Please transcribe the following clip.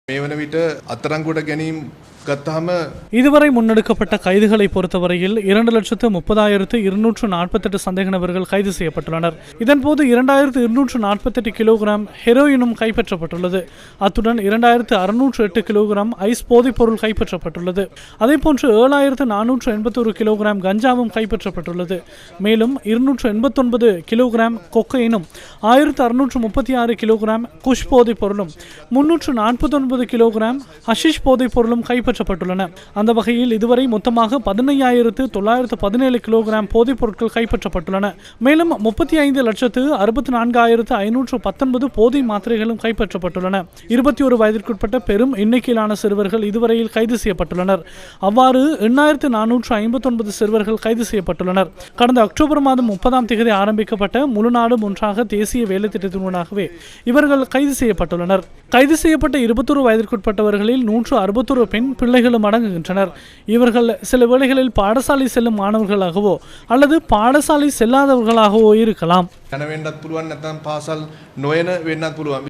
මේ වන විට අත්අඩංගුවට ගැනීම ගත්තාම இதுவரை முன்னெடுக்கப்பட்ட கைதுகளை பொறுத்தவரையில் 2,30,248 சந்தேக நபர்கள் கைது செய்யப்பட்டுள்ளனர். இதன்போது 2,248 கிலோகிராம் ஹெரோயினும் கைப்பற்றப்பட்டுள்ளது. அத்துடன் 2,608 கிலோகிராம் ஐஸ் போதைப் பொருள் கைப்பற்றப்பட்டுள்ளது. அதேபோன்று 7,481 கிலோகிராம் கஞ்சாவும் கைப்பற்றப்பட்டுள்ளது. மேலும் 289 கிலோகிராம் கொக்கைனும் 1,636 கிலோகிராம் குஷ் போதைப் பொருளும் 349 கிலோகிராம் ஹஷிஷ் போதைப் பொருளும் கைப்பற்றப்பட்டுள்ளன. அந்த வகையில் இதுவரை மொத்தமாக 15,917 கிலோகிராம் போதைப் பொருட்கள் கைப்பற்றப்பட்டுள்ளன. மேலும் 35,64,519 போதை மாத்திரைகளும் கைப்பற்றப்பட்டுள்ளன. 21 வயதிற்குட்பட்ட பெரும் எண்ணிக்கையிலான சிறுவர்கள் இதுவரையில் கைது செய்யப்பட்டுள்ளனர். அவ்வாறு 8,459 சிறுவர்கள் கைது செய்யப்பட்டுள்ளனர். கடந்த அக்டோபர் மாதம் 30ஆம் தேதி ஆரம்பிக்கப்பட்ட முழு நாடும் ஒன்றாக தேசிய வேலை திட்டத்தினூடாகவே இவர்கள் கைது செய்யப்பட்டுள்ளனர். கைது செய்யப்பட்ட 21 வயதிற்குட்பட்டவர்களில் 161 பெண் பிள்ளைகளும் அடங்குகின்றனர். இவர்கள் சில வேளைகளில் பாடசாலை செல்லும் மாணவர்களாகவோ அல்லது பாடசாலை செல்லாதவர்களாகவோ இருக்கலாம். යන වෙන්නත් පුළුවන් නැත්නම් පාසල් නොයන වෙන්නත් පුළුවන්.